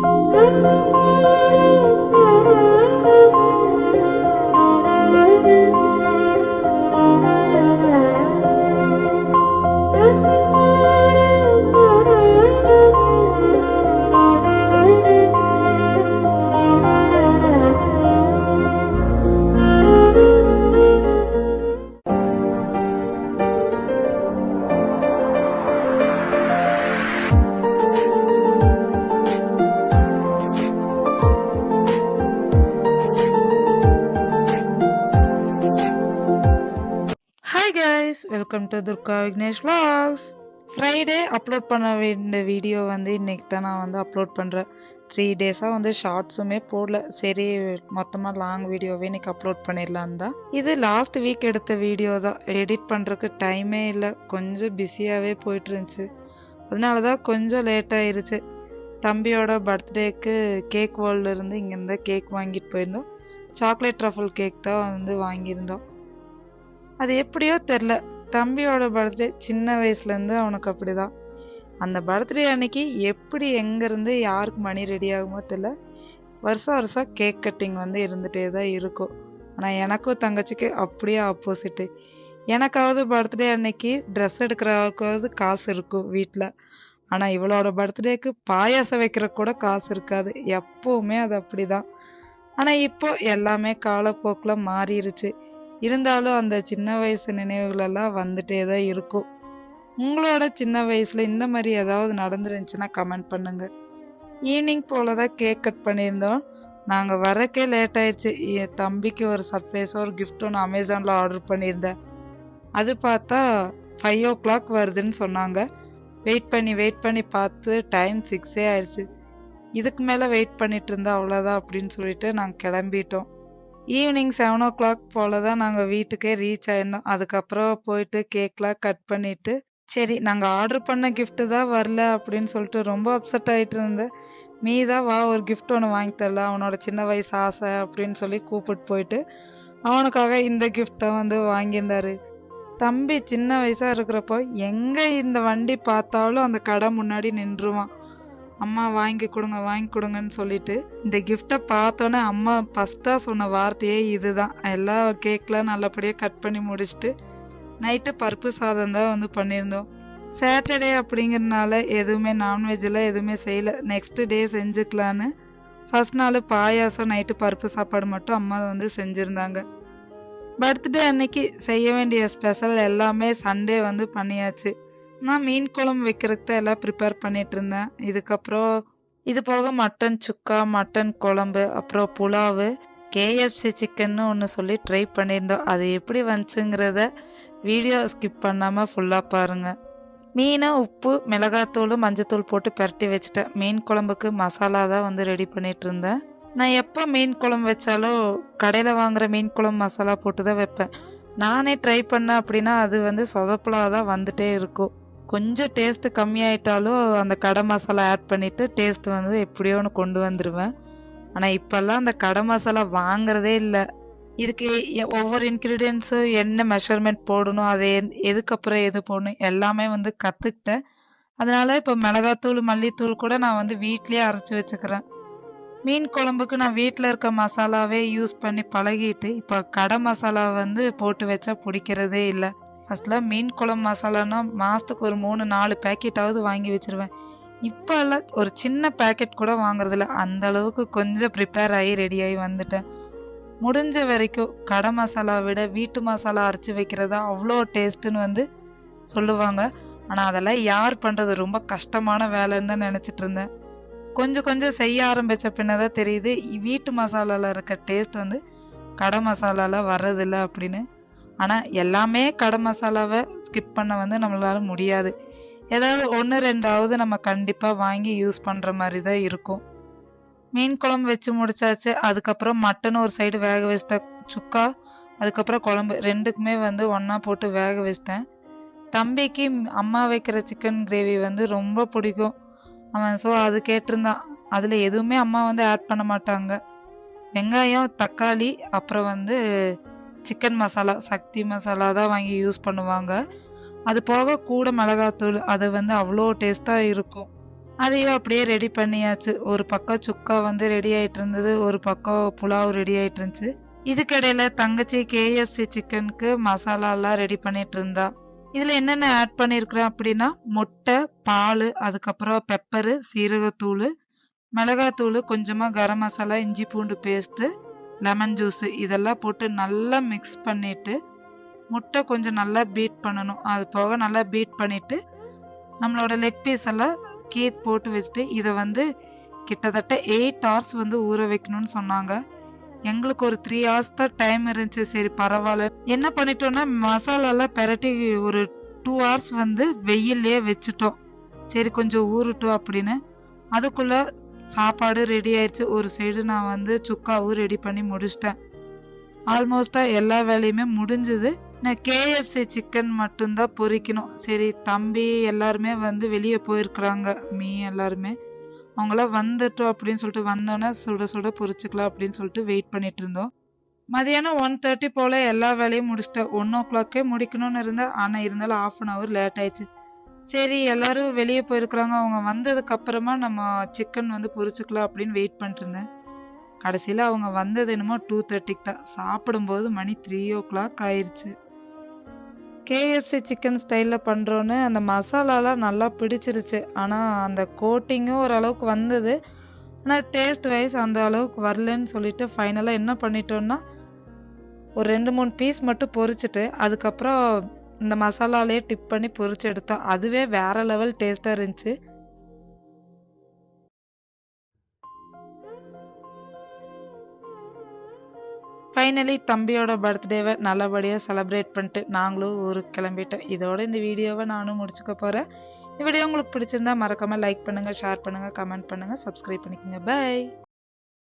Hi guys, welcome to Durga Vignesh Vlogs. Friday upload பண்ண வேண்டிய video வந்து இன்னைக்கு தான் நான் வந்து அப்லோட் பண்ணுறேன். 3 டேஸாக வந்து ஷார்ட்ஸுமே போடல. சரி மொத்தமாக லாங் வீடியோவே இன்னைக்கு அப்லோட் பண்ணிடலான்னு தான். இது லாஸ்ட் வீக் எடுத்த வீடியோ தான். எடிட் பண்ணுறதுக்கு டைமே இல்லை, கொஞ்சம் பிஸியாகவே போயிட்டு இருந்துச்சு. அதனால தான் கொஞ்சம் லேட் ஆயிருச்சு. தம்பியோட பர்த்டேக்கு கேக் வேர்ல்டில் இருந்து இங்கேருந்து கேக் வாங்கிட்டு போயிருந்தோம். சாக்லேட் ட்ரஃபிள் கேக் தான் வந்து வாங்கியிருந்தோம். அது எப்படியோ தெரில, தம்பியோட பர்த்டே சின்ன வயசுலேருந்து அவனுக்கு அப்படிதான். அந்த பர்த்டே அன்னைக்கு எப்படி எங்கேருந்து யாருக்கு மணி ரெடி ஆகுமோ தெரில, வருஷம் கேக் கட்டிங் வந்து இருந்துகிட்டே தான் இருக்கும். ஆனால் எனக்கும் தங்கச்சிக்கு அப்படியே ஆப்போசிட்டு. எனக்காவது பர்த்டே அன்னைக்கு ட்ரெஸ் எடுக்கிறக்காவது காசு இருக்கும் வீட்டில். ஆனால் இவளோட பர்த்டேக்கு பாயாசம் வைக்கிற கூட காசு இருக்காது. எப்போவுமே அது அப்படி தான். ஆனால் இப்போ எல்லாமே காலப்போக்கில் மாறிடுச்சு. இருந்தாலும் அந்த சின்ன வயசு நினைவுகளெல்லாம் வந்துட்டே தான் இருக்கும். உங்களோட சின்ன வயசுல இந்த மாதிரி ஏதாவது நடந்துருந்துச்சுன்னா கமெண்ட் பண்ணுங்க. ஈவினிங் போல தான் கேக் கட் பண்ணியிருந்தோம். நாங்கள் வரக்கே லேட் ஆயிடுச்சு. என் தம்பிக்கு ஒரு சர்ப்ரைஸாக ஒரு கிஃப்ட் ஒன்று அமேசானில் ஆர்டர் பண்ணியிருந்தேன். அது பார்த்தா 5 o'clock வருதுன்னு சொன்னாங்க. வெயிட் பண்ணி பார்த்து டைம் 6 ஆயிடுச்சு. இதுக்கு மேலே வெயிட் பண்ணிட்டு இருந்தா அவ்வளோதான் அப்படின்னு சொல்லிட்டு நாங்கள் கிளம்பிட்டோம். ஈவினிங் 7 o'clock போல தான் நாங்கள் வீட்டுக்கே ரீச் ஆயிருந்தோம். அதுக்கப்புறம் போயிட்டு கேக்லாம் கட் பண்ணிட்டு, சரி நாங்கள் ஆர்டர் பண்ண கிஃப்ட்டு தான் வரல அப்படின்னு சொல்லிட்டு ரொம்ப அப்செட் ஆகிட்டு இருந்தேன். தான் வா ஒரு கிஃப்ட் ஒன்று வாங்கி தரல, அவனோட சின்ன வயசு ஆசை அப்படின்னு சொல்லி கூப்பிட்டு போயிட்டு அவனுக்காக இந்த கிஃப்டை வந்து வாங்கியிருந்தாரு. தம்பி சின்ன வயசாக இருக்கிறப்போ எங்கே இந்த வண்டி பார்த்தாலும் அந்த கடை முன்னாடி நின்றுவான். அம்மா வாங்கி கொடுங்கன்னு சொல்லிட்டு இந்த கிஃப்டை பார்த்தோன்னே அம்மா ஃபஸ்ட்டாக சொன்ன வார்த்தையே இதுதான். எல்லா கேக்லாம் நல்லபடியாக கட் பண்ணி முடிச்சுட்டு நைட்டு பருப்பு சாதம் தான் வந்து பண்ணியிருந்தோம். சாட்டர்டே அப்படிங்கிறதுனால எதுவுமே நான்வெஜ்ஜில் எதுவுமே செய்யலை. நெக்ஸ்ட் டே செஞ்சுக்கலான்னு ஃபர்ஸ்ட் நாள் பாயாசம், நைட்டு பருப்பு சாப்பாடு மட்டும் அம்மா வந்து செஞ்சுருந்தாங்க. பர்த்டே அன்னைக்கு செய்ய வேண்டிய ஸ்பெஷல் எல்லாமே சண்டே வந்து பண்ணியாச்சு. நான் மீன் குழம்பு வைக்கிறதுக்கு தான் எல்லாம் ப்ரிப்பேர் பண்ணிட்டு இருந்தேன். இதுக்கப்புறம் இது போக மட்டன் சுக்கா, மட்டன் குழம்பு, அப்புறம் புலாவு, KFC சிக்கன்னு ஒன்று சொல்லி ட்ரை பண்ணியிருந்தோம். அது எப்படி வந்துச்சுங்கிறத வீடியோ ஸ்கிப் பண்ணாமல் ஃபுல்லாக பாருங்கள். மீனை உப்பு, மிளகாத்தூள், மஞ்சத்தூள் போட்டு பரட்டி வச்சுட்டேன். மீன் குழம்புக்கு மசாலா தான் வந்து ரெடி பண்ணிட்டு இருந்தேன். நான் எப்போ மீன் குழம்பு வச்சாலும் கடையில் வாங்குற மீன் குழம்பு மசாலா போட்டு தான் வைப்பேன். நானே ட்ரை பண்ணேன் அப்படின்னா அது வந்து சொதப்பலாக தான் வந்துட்டே இருக்கும். கொஞ்சம் டேஸ்ட்டு கம்மியாயிட்டாலும் அந்த கடை மசாலா ஆட் பண்ணிவிட்டு டேஸ்ட் வந்து எப்படியோ ஒன்று கொண்டு வந்துடுவேன். ஆனால் இப்போல்லாம் அந்த கடை மசாலா வாங்குறதே இல்லை. இதுக்கு ஒவ்வொரு இன்க்ரீடியன்ஸும் என்ன மெஷர்மெண்ட் போடணும், அது எதுக்கப்புறம் எது போடணும் எல்லாமே வந்து கற்றுக்கிட்டேன். அதனால இப்போ மிளகாத்தூள், மல்லித்தூள் கூட நான் வந்து வீட்லேயே அரைச்சி வச்சுக்கிறேன். மீன் குழம்புக்கு நான் வீட்டில் இருக்க மசாலாவே யூஸ் பண்ணி பழகிட்டு இப்போ கடை மசாலா வந்து போட்டு வச்சா பிடிக்கிறதே இல்லை. ஃபர்ஸ்ட்லாம் மீன் குழம்பு மசாலானா மாதத்துக்கு ஒரு 3-4 பேக்கெட்டாவது வாங்கி வச்சிருவேன். இப்போ எல்லாம் ஒரு சின்ன பேக்கெட் கூட வாங்குறதில்ல. அந்த அளவுக்கு கொஞ்சம் ப்ரிப்பேர் ஆகி ரெடியாகி வந்துட்டேன். முடிஞ்ச வரைக்கும் கடை மசாலா விட வீட்டு மசாலா அரைச்சி வைக்கிறதா அவ்வளோ டேஸ்ட்டுன்னு வந்து சொல்லுவாங்க. ஆனால் அதெல்லாம் யார் பண்ணுறது, ரொம்ப கஷ்டமான வேலைன்னு தான் நினச்சிட்டு இருந்தேன். கொஞ்சம் செய்ய ஆரம்பித்த பின்னதான் தெரியுது வீட்டு மசாலாவில் இருக்க டேஸ்ட் வந்து கடை மசாலாவில் வர்றதில்லை அப்படின்னு. ஆனால் எல்லாமே கடை மசாலாவை ஸ்கிப் பண்ண வந்து நம்மளால முடியாது. ஏதாவது 1-2ஆவது நம்ம கண்டிப்பாக வாங்கி யூஸ் பண்ணுற மாதிரி தான் இருக்கும். மீன் குழம்பு வச்சு முடிச்சாச்சு. அதுக்கப்புறம் மட்டன் ஒரு சைடு வேக வச்சிட்டேன். சுக்கா அதுக்கப்புறம் குழம்பு ரெண்டுக்குமே வந்து ஒன்றா போட்டு வேக வச்சிட்டேன். தம்பிக்கு அம்மா வைக்கிற சிக்கன் கிரேவி வந்து ரொம்ப பிடிக்கும் அவன். ஸோ அது கேட்டிருந்தான். அதில் எதுவுமே அம்மா வந்து ஆட் பண்ண மாட்டாங்க. வெங்காயம், தக்காளி, அப்புறம் வந்து சிக்கன் மசாலா, சக்தி மசாலா தான் வாங்கி யூஸ் பண்ணுவாங்க. அது போக கூட மிளகாத்தூள், அது வந்து அவ்வளோ டேஸ்ட்டாக இருக்கும். அதையும் அப்படியே ரெடி பண்ணியாச்சு. ஒரு பக்கம் சுக்கா வந்து ரெடி ஆயிட்டு இருந்தது, ஒரு பக்கம் புலாவ் ரெடி ஆயிட்டு இருந்துச்சு. இதுக்கிடையில தங்கச்சி KFC சிக்கனுக்கு மசாலாலாம் ரெடி பண்ணிட்டு இருந்தா. இதுல என்னென்ன ஆட் பண்ணியிருக்கிறேன் அப்படின்னா முட்டை, பால், அதுக்கப்புறம் பெப்பரு, சீரகத்தூள், மிளகாத்தூள், கொஞ்சமா கரம் மசாலா, இஞ்சி பூண்டு பேஸ்ட்டு, லெமன் ஜூஸ் இதெல்லாம் போட்டு நல்லா மிக்ஸ் பண்ணிட்டு முட்டை கொஞ்சம் நல்லா பீட் பண்ணணும். அது போக நல்லா பீட் பண்ணிட்டு நம்மளோட லெக் பீஸ் எல்லாம் கீத் போட்டு வச்சுட்டு இதை வந்து கிட்டத்தட்ட 8 hours வந்து ஊற வைக்கணும்னு சொன்னாங்க. எங்களுக்கு ஒரு 3 hours தான் டைம் இருந்துச்சு. சரி பரவாயில்ல. என்ன பண்ணிட்டோம்னா மசாலாலாம் பெரட்டி ஒரு 2 hours வந்து வெயிலே வச்சுட்டோம். சரி கொஞ்சம் ஊறட்டும் அப்படின்னு. அதுக்குள்ள சாப்பாடு ரெடி ஆயிடுச்சு. ஒரு சைடு நான் வந்து சுக்காவும் ரெடி பண்ணி முடிச்சிட்டேன். ஆல்மோஸ்டா எல்லா வேலையுமே முடிஞ்சது. நான் KFC சிக்கன் மட்டும்தான் பொரிக்கணும். சரி தம்பி எல்லாருமே வந்து வெளியே போயிருக்கிறாங்க. எல்லாருமே அவங்களாம் வந்துட்டோம் அப்படின்னு சொல்லிட்டு வந்தோன்னே சுட சுட பொரிச்சுக்கலாம் அப்படின்னு சொல்லிட்டு வெயிட் பண்ணிட்டு இருந்தோம். மதியானம் 1:30 போல எல்லா வேலையும் முடிச்சிட்டேன். 1 o'clock முடிக்கணும்னு இருந்தேன். ஆனால் இருந்தாலும் 1/2 hour லேட் ஆயிடுச்சு. சரி எல்லாரும் வெளியே போயிருக்கிறாங்க. அவங்க வந்ததுக்கு அப்புறமா நம்ம சிக்கன் வந்து பொரிச்சுக்கலாம் அப்படின்னு வெயிட் பண்ணிட்டு இருந்தேன். கடைசியில் அவங்க வந்தது என்னமோ 2:30 தான். சாப்பிடும்போது மணி 3 o'clock ஆயிடுச்சு. KFC சிக்கன் ஸ்டைலில் பண்ணுறோன்னு அந்த மசாலாலாம் நல்லா பிடிச்சிருச்சு. ஆனால் அந்த கோட்டிங்கும் ஓரளவுக்கு வந்தது. ஆனால் டேஸ்ட் வைஸ் அந்த அளவுக்கு வரலன்னு சொல்லிட்டு ஃபைனலாக என்ன பண்ணிட்டோம்னா ஒரு 2-3 பீஸ் மட்டும் பொரிச்சிட்டு அதுக்கப்புறம் இந்த மசாலாலே டிப் பண்ணி பொரிச்சு எடுத்தோம். அதுவே வேற லெவல் டேஸ்ட்டாக இருந்துச்சு. ஃபைனலி தம்பியோட பர்த்டேவை நல்லபடியாக செலிப்ரேட் பண்ணிட்டு நாங்களும் ஊருக்கு கிளம்பிட்டோம். இதோட இந்த வீடியோவை நானும் முடிச்சுக்க போகிறேன். இந்த வீடியோ உங்களுக்கு பிடிச்சிருந்தா மறக்காமல் லைக் பண்ணுங்கள், ஷேர் பண்ணுங்கள், கமெண்ட் பண்ணுங்கள், சப்ஸ்கிரைப் பண்ணிக்கோங்க. பை.